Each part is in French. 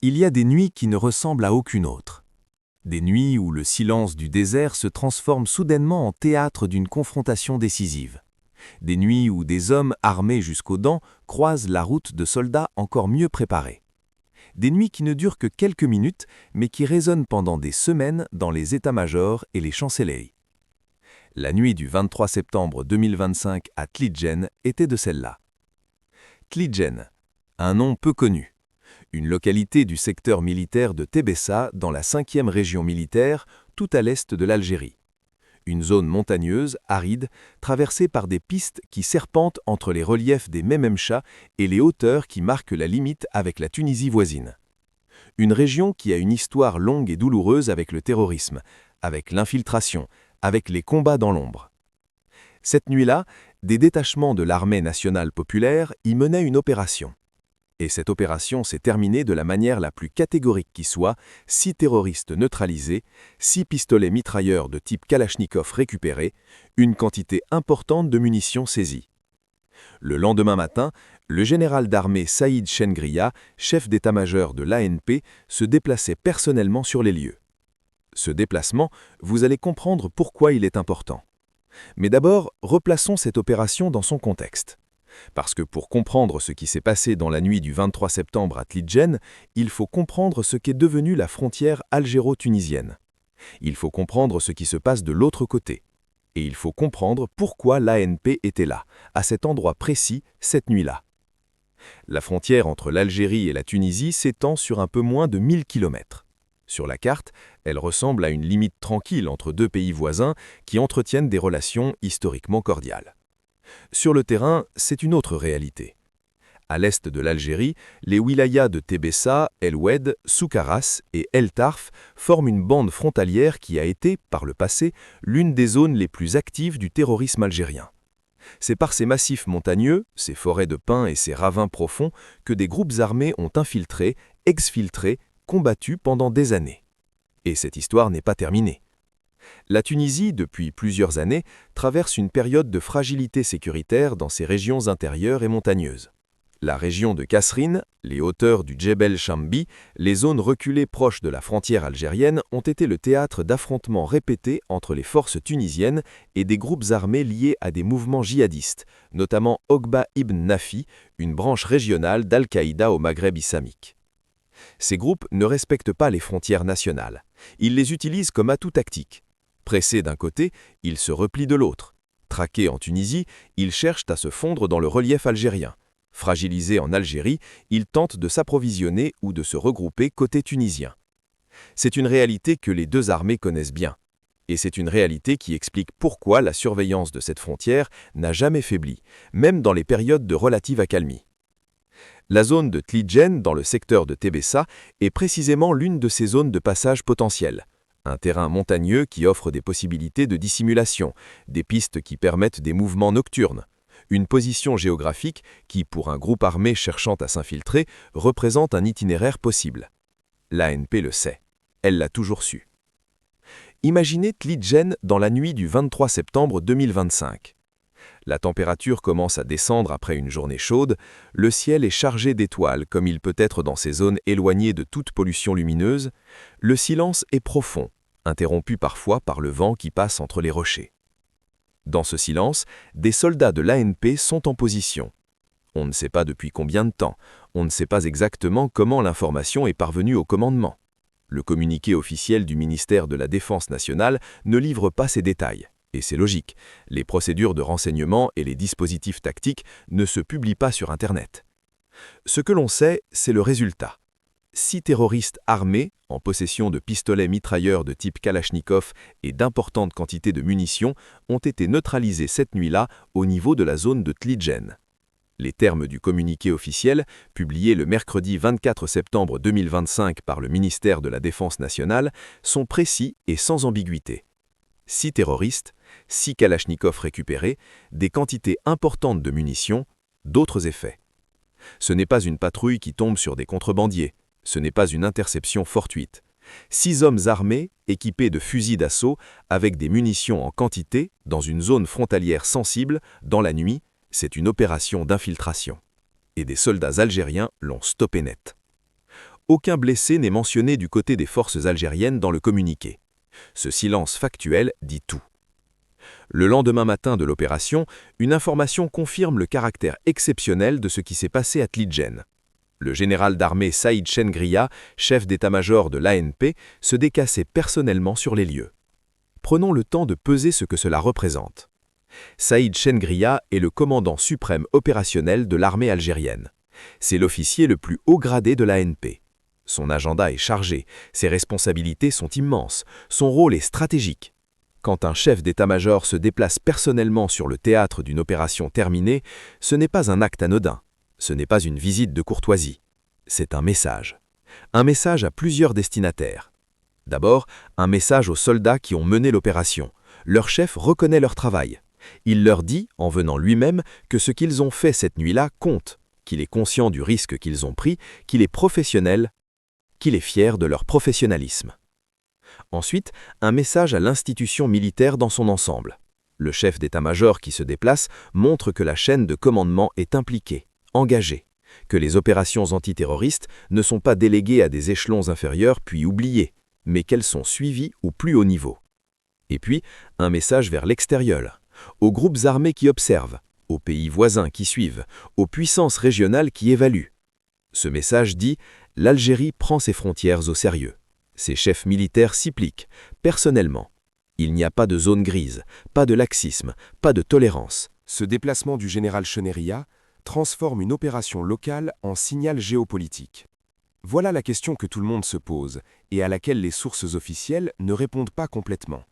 Il y a des nuits qui ne ressemblent à aucune autre. Des nuits où le silence du désert se transforme soudainement en théâtre d'une confrontation décisive. Des nuits où des hommes armés jusqu'aux dents croisent la route de soldats encore mieux préparés. Des nuits qui ne durent que quelques minutes, mais qui résonnent pendant des semaines dans les états-majors et les chancelleries. La nuit du 23 septembre 2025 à Tlidjen était de celle-là. Tlidjen, un nom peu connu. Une localité du secteur militaire de Tébessa dans la 5e région militaire, tout à l'est de l'Algérie. Une zone montagneuse, aride, traversée par des pistes qui serpentent entre les reliefs des Mememcha et les hauteurs qui marquent la limite avec la Tunisie voisine. Une région qui a une histoire longue et douloureuse avec le terrorisme, avec l'infiltration, avec les combats dans l'ombre. Cette nuit-là, des détachements de l'armée nationale populaire y menaient une opération. Et cette opération s'est terminée de la manière la plus catégorique qui soit, 6 terroristes neutralisés, 6 pistolets mitrailleurs de type Kalachnikov récupérés, une quantité importante de munitions saisies. Le lendemain matin, le général d'armée Saïd Chengria, chef d'état-major de l'ANP, se déplaçait personnellement sur les lieux. Ce déplacement, vous allez comprendre pourquoi il est important. Mais d'abord, replaçons cette opération dans son contexte. Parce que pour comprendre ce qui s'est passé dans la nuit du 23 septembre à Tlidjen, il faut comprendre ce qu'est devenue la frontière algéro-tunisienne. Il faut comprendre ce qui se passe de l'autre côté. Et il faut comprendre pourquoi l'ANP était là, à cet endroit précis, cette nuit-là. La frontière entre l'Algérie et la Tunisie s'étend sur un peu moins de 1000 km. Sur la carte, elle ressemble à une limite tranquille entre deux pays voisins qui entretiennent des relations historiquement cordiales. Sur le terrain, c'est une autre réalité. À l'est de l'Algérie, les wilayas de Tébessa, El Oued, Soukaras et El Tarf forment une bande frontalière qui a été, par le passé, l'une des zones les plus actives du terrorisme algérien. C'est par ces massifs montagneux, ces forêts de pins et ces ravins profonds que des groupes armés ont infiltré, exfiltré, combattu pendant des années. Et cette histoire n'est pas terminée. La Tunisie, depuis plusieurs années, traverse une période de fragilité sécuritaire dans ses régions intérieures et montagneuses. La région de Kasserine, les hauteurs du Djebel Chambi, les zones reculées proches de la frontière algérienne ont été le théâtre d'affrontements répétés entre les forces tunisiennes et des groupes armés liés à des mouvements djihadistes, notamment Okba ibn Nafi, une branche régionale d'Al-Qaïda au Maghreb islamique. Ces groupes ne respectent pas les frontières nationales. Ils les utilisent comme atout tactique. Pressés d'un côté, ils se replient de l'autre. Traqués en Tunisie, ils cherchent à se fondre dans le relief algérien. Fragilisés en Algérie, ils tentent de s'approvisionner ou de se regrouper côté tunisien. C'est une réalité que les deux armées connaissent bien. Et c'est une réalité qui explique pourquoi la surveillance de cette frontière n'a jamais faibli, même dans les périodes de relative accalmie. La zone de Tlidjen, dans le secteur de Tébessa, est précisément l'une de ces zones de passage potentielles. Un terrain montagneux qui offre des possibilités de dissimulation, des pistes qui permettent des mouvements nocturnes. Une position géographique qui, pour un groupe armé cherchant à s'infiltrer, représente un itinéraire possible. L'ANP le sait. Elle l'a toujours su. Imaginez Tlidjen dans la nuit du 23 septembre 2025. La température commence à descendre après une journée chaude, le ciel est chargé d'étoiles comme il peut être dans ces zones éloignées de toute pollution lumineuse, le silence est profond, interrompu parfois par le vent qui passe entre les rochers. Dans ce silence, des soldats de l'ANP sont en position. On ne sait pas depuis combien de temps, on ne sait pas exactement comment l'information est parvenue au commandement. Le communiqué officiel du ministère de la Défense nationale ne livre pas ces détails. Et c'est logique, les procédures de renseignement et les dispositifs tactiques ne se publient pas sur Internet. Ce que l'on sait, c'est le résultat. 6 terroristes armés, en possession de pistolets mitrailleurs de type Kalachnikov et d'importantes quantités de munitions, ont été neutralisés cette nuit-là au niveau de la zone de Tlidjen. Les termes du communiqué officiel, publié le mercredi 24 septembre 2025 par le ministère de la Défense nationale, sont précis et sans ambiguïté. 6 terroristes, 6 Kalachnikov récupérés, des quantités importantes de munitions, d'autres effets. Ce n'est pas une patrouille qui tombe sur des contrebandiers, ce n'est pas une interception fortuite. 6 hommes armés, équipés de fusils d'assaut, avec des munitions en quantité, dans une zone frontalière sensible, dans la nuit, c'est une opération d'infiltration. Et des soldats algériens l'ont stoppé net. Aucun blessé n'est mentionné du côté des forces algériennes dans le communiqué. Ce silence factuel dit tout. Le lendemain matin de l'opération, une information confirme le caractère exceptionnel de ce qui s'est passé à Tligen. Le général d'armée Saïd Chengria, chef d'état-major de l'ANP, se décassait personnellement sur les lieux. Prenons le temps de peser ce que cela représente. Saïd Chengria est le commandant suprême opérationnel de l'armée algérienne. C'est l'officier le plus haut gradé de l'ANP. Son agenda est chargé, ses responsabilités sont immenses, son rôle est stratégique. Quand un chef d'état-major se déplace personnellement sur le théâtre d'une opération terminée, ce n'est pas un acte anodin, ce n'est pas une visite de courtoisie. C'est un message. Un message à plusieurs destinataires. D'abord, un message aux soldats qui ont mené l'opération. Leur chef reconnaît leur travail. Il leur dit, en venant lui-même, que ce qu'ils ont fait cette nuit-là compte, qu'il est conscient du risque qu'ils ont pris, qu'il est professionnel, qu'il est fier de leur professionnalisme. Ensuite, un message à l'institution militaire dans son ensemble. Le chef d'état-major qui se déplace montre que la chaîne de commandement est impliquée, engagée, que les opérations antiterroristes ne sont pas déléguées à des échelons inférieurs puis oubliées, mais qu'elles sont suivies au plus haut niveau. Et puis, un message vers l'extérieur, aux groupes armés qui observent, aux pays voisins qui suivent, aux puissances régionales qui évaluent. Ce message dit « L'Algérie prend ses frontières au sérieux ». Ses chefs militaires s'impliquent, personnellement. Il n'y a pas de zone grise, pas de laxisme, pas de tolérance. Ce déplacement du général Cheneria transforme une opération locale en signal géopolitique. Voilà la question que tout le monde se pose et à laquelle les sources officielles ne répondent pas complètement.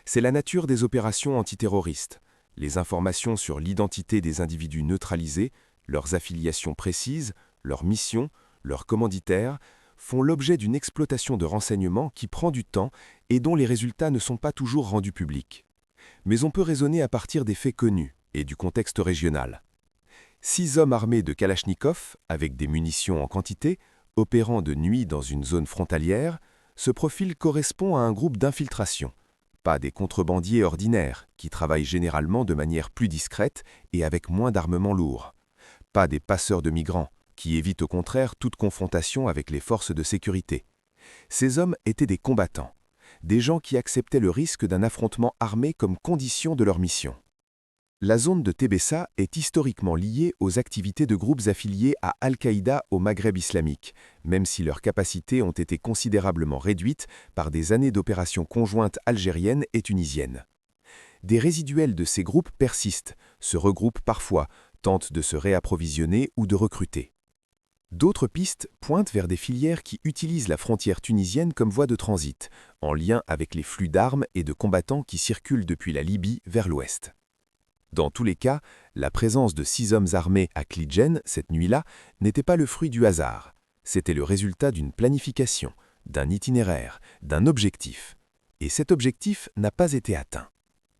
C'est la nature des opérations antiterroristes, les informations sur l'identité des individus neutralisés, leurs affiliations précises, leurs missions, leurs commanditaires, font l'objet d'une exploitation de renseignements qui prend du temps et dont les résultats ne sont pas toujours rendus publics. Mais on peut raisonner à partir des faits connus et du contexte régional. 6 hommes armés de Kalachnikov, avec des munitions en quantité, opérant de nuit dans une zone frontalière, ce profil correspond à un groupe d'infiltration, pas des contrebandiers ordinaires qui travaillent généralement de manière plus discrète et avec moins d'armement lourd, pas des passeurs de migrants, qui évitent au contraire toute confrontation avec les forces de sécurité. Ces hommes étaient des combattants, des gens qui acceptaient le risque d'un affrontement armé comme condition de leur mission. La zone de Tébessa est historiquement liée aux activités de groupes affiliés à Al-Qaïda au Maghreb islamique, même si leurs capacités ont été considérablement réduites par des années d'opérations conjointes algériennes et tunisiennes. Des résiduels de ces groupes persistent, se regroupent parfois, tentent de se réapprovisionner ou de recruter. D'autres pistes pointent vers des filières qui utilisent la frontière tunisienne comme voie de transit, en lien avec les flux d'armes et de combattants qui circulent depuis la Libye vers l'ouest. Dans tous les cas, la présence de 6 hommes armés à Tligen cette nuit-là n'était pas le fruit du hasard. C'était le résultat d'une planification, d'un itinéraire, d'un objectif. Et cet objectif n'a pas été atteint.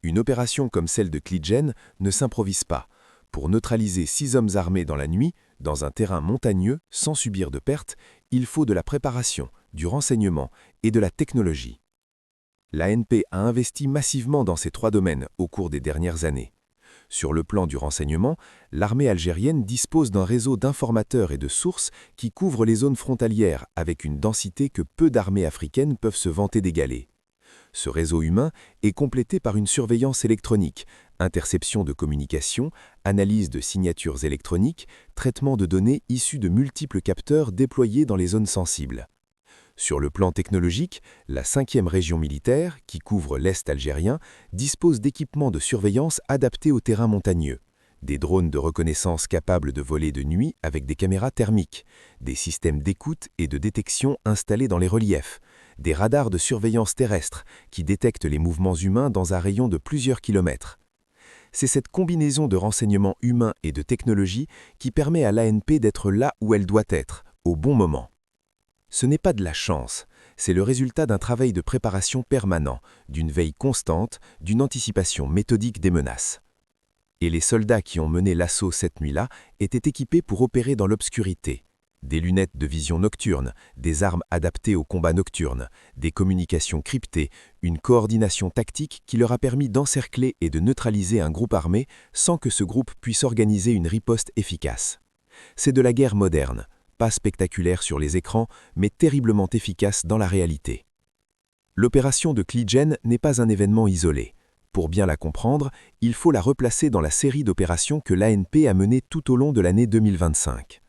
Une opération comme celle de Tligen ne s'improvise pas. Pour neutraliser 6 hommes armés dans la nuit, dans un terrain montagneux, sans subir de pertes, il faut de la préparation, du renseignement et de la technologie. L'ANP a investi massivement dans ces 3 domaines au cours des dernières années. Sur le plan du renseignement, l'armée algérienne dispose d'un réseau d'informateurs et de sources qui couvre les zones frontalières avec une densité que peu d'armées africaines peuvent se vanter d'égaler. Ce réseau humain est complété par une surveillance électronique, interception de communications, analyse de signatures électroniques, traitement de données issues de multiples capteurs déployés dans les zones sensibles. Sur le plan technologique, la 5e région militaire, qui couvre l'Est algérien, dispose d'équipements de surveillance adaptés au terrain montagneux. Des drones de reconnaissance capables de voler de nuit avec des caméras thermiques, des systèmes d'écoute et de détection installés dans les reliefs, des radars de surveillance terrestre qui détectent les mouvements humains dans un rayon de plusieurs kilomètres. C'est cette combinaison de renseignements humains et de technologie qui permet à l'ANP d'être là où elle doit être, au bon moment. Ce n'est pas de la chance, c'est le résultat d'un travail de préparation permanent, d'une veille constante, d'une anticipation méthodique des menaces. Et les soldats qui ont mené l'assaut cette nuit-là étaient équipés pour opérer dans l'obscurité. Des lunettes de vision nocturne, des armes adaptées au combat nocturne, des communications cryptées, une coordination tactique qui leur a permis d'encercler et de neutraliser un groupe armé sans que ce groupe puisse organiser une riposte efficace. C'est de la guerre moderne, pas spectaculaire sur les écrans, mais terriblement efficace dans la réalité. L'opération de Cleegen n'est pas un événement isolé. Pour bien la comprendre, il faut la replacer dans la série d'opérations que l'ANP a menées tout au long de l'année 2025.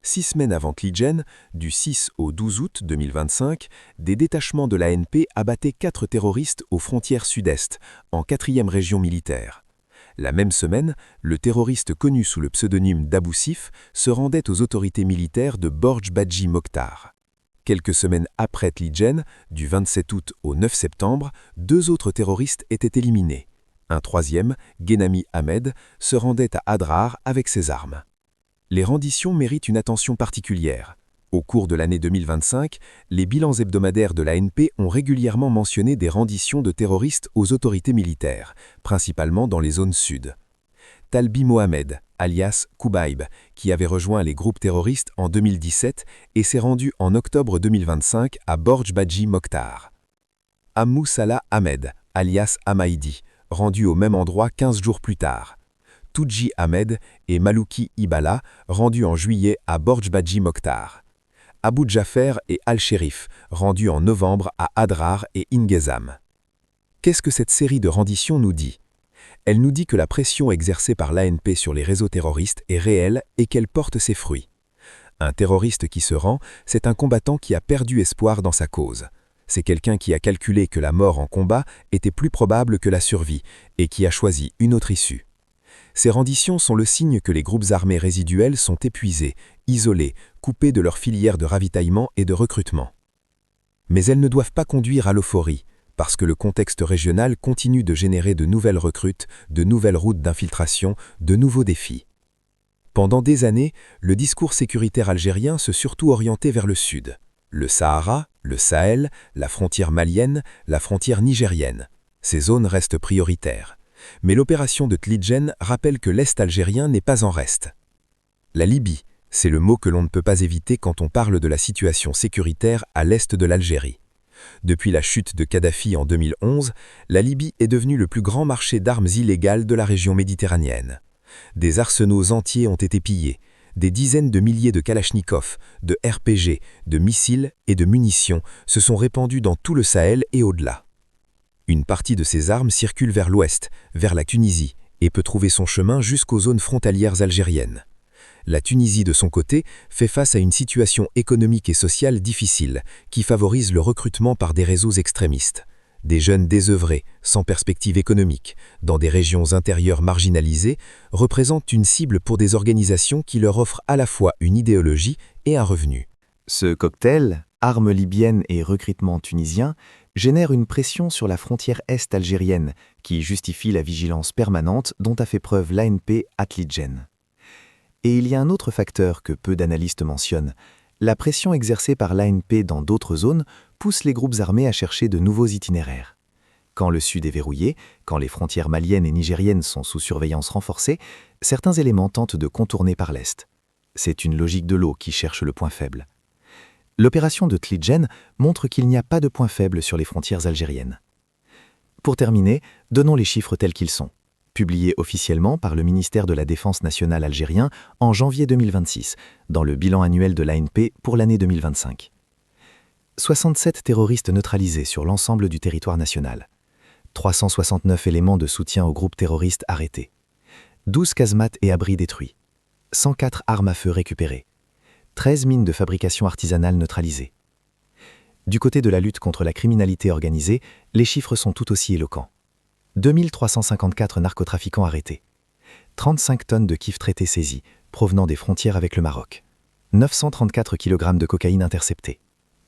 6 semaines avant Cleegen, du 6 au 12 août 2025, des détachements de l'ANP abattaient 4 terroristes aux frontières sud-est, en 4e région militaire. La même semaine, le terroriste connu sous le pseudonyme d'Abou Sif se rendait aux autorités militaires de Borj Badji Mokhtar. Quelques semaines après Cleegen, du 27 août au 9 septembre, 2 autres terroristes étaient éliminés. Un troisième, Ghenami Ahmed, se rendait à Adrar avec ses armes. Les renditions méritent une attention particulière. Au cours de l'année 2025, les bilans hebdomadaires de l'ANP ont régulièrement mentionné des renditions de terroristes aux autorités militaires, principalement dans les zones sud. Talbi Mohamed, alias Koubaïb, qui avait rejoint les groupes terroristes en 2017 et s'est rendu en octobre 2025 à Borj Badji Mokhtar. Ammou Salah Ahmed, alias Amaidi, rendu au même endroit 15 jours plus tard. Touji Ahmed et Malouki Ibala, rendus en juillet à Borj Badji Mokhtar. Abou Djafer et Al-Sherif, rendus en novembre à Adrar et Ingezam. Qu'est-ce que cette série de renditions nous dit ? Elle nous dit que la pression exercée par l'ANP sur les réseaux terroristes est réelle et qu'elle porte ses fruits. Un terroriste qui se rend, c'est un combattant qui a perdu espoir dans sa cause. C'est quelqu'un qui a calculé que la mort en combat était plus probable que la survie et qui a choisi une autre issue. Ces renditions sont le signe que les groupes armés résiduels sont épuisés, isolés, coupés de leur filière de ravitaillement et de recrutement. Mais elles ne doivent pas conduire à l'euphorie, parce que le contexte régional continue de générer de nouvelles recrutes, de nouvelles routes d'infiltration, de nouveaux défis. Pendant des années, le discours sécuritaire algérien se surtout orientait vers le sud. Le Sahara, le Sahel, la frontière malienne, la frontière nigérienne. Ces zones restent prioritaires. Mais l'opération de Cleegen rappelle que l'Est algérien n'est pas en reste. La Libye, c'est le mot que l'on ne peut pas éviter quand on parle de la situation sécuritaire à l'Est de l'Algérie. Depuis la chute de Kadhafi en 2011, la Libye est devenue le plus grand marché d'armes illégales de la région méditerranéenne. Des arsenaux entiers ont été pillés, des dizaines de milliers de kalachnikovs, de RPG, de missiles et de munitions se sont répandus dans tout le Sahel et au-delà. Une partie de ces armes circule vers l'ouest, vers la Tunisie, et peut trouver son chemin jusqu'aux zones frontalières algériennes. La Tunisie, de son côté, fait face à une situation économique et sociale difficile, qui favorise le recrutement par des réseaux extrémistes. Des jeunes désœuvrés, sans perspective économique, dans des régions intérieures marginalisées, représentent une cible pour des organisations qui leur offrent à la fois une idéologie et un revenu. Ce cocktail, armes libyennes et recrutement tunisien, génère une pression sur la frontière est algérienne qui justifie la vigilance permanente dont a fait preuve l'ANP à Cleegen. Et il y a un autre facteur que peu d'analystes mentionnent. La pression exercée par l'ANP dans d'autres zones pousse les groupes armés à chercher de nouveaux itinéraires. Quand le sud est verrouillé, quand les frontières maliennes et nigériennes sont sous surveillance renforcée, certains éléments tentent de contourner par l'est. C'est une logique de l'eau qui cherche le point faible. L'opération de Cleegen montre qu'il n'y a pas de point faible sur les frontières algériennes. Pour terminer, donnons les chiffres tels qu'ils sont. Publiés officiellement par le ministère de la Défense nationale algérien en janvier 2026, dans le bilan annuel de l'ANP pour l'année 2025. 67 terroristes neutralisés sur l'ensemble du territoire national. 369 éléments de soutien aux groupes terroristes arrêtés. 12 casemates et abris détruits. 104 armes à feu récupérées. 13 mines de fabrication artisanale neutralisées. Du côté de la lutte contre la criminalité organisée, les chiffres sont tout aussi éloquents. 2354 narcotrafiquants arrêtés. 35 tonnes de kif traités saisis, provenant des frontières avec le Maroc. 934 kg de cocaïne interceptés.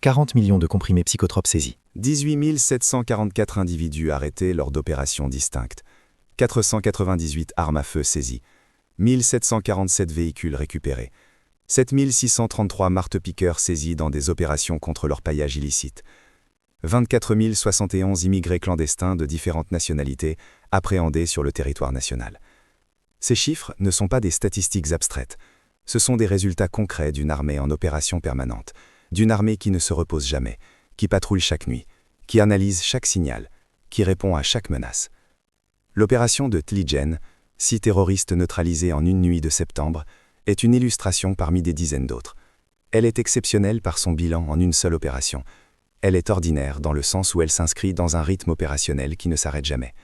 40 millions de comprimés psychotropes saisis. 18 744 individus arrêtés lors d'opérations distinctes. 498 armes à feu saisies. 1747 véhicules récupérés. 7633 marteaux-piqueurs saisis dans des opérations contre l'orpaillage illicite. 24 071 immigrés clandestins de différentes nationalités appréhendés sur le territoire national. Ces chiffres ne sont pas des statistiques abstraites. Ce sont des résultats concrets d'une armée en opération permanente, d'une armée qui ne se repose jamais, qui patrouille chaque nuit, qui analyse chaque signal, qui répond à chaque menace. L'opération de Cleegen, 6 terroristes neutralisés en une nuit de septembre, est une illustration parmi des dizaines d'autres. Elle est exceptionnelle par son bilan en une seule opération. Elle est ordinaire dans le sens où elle s'inscrit dans un rythme opérationnel qui ne s'arrête jamais.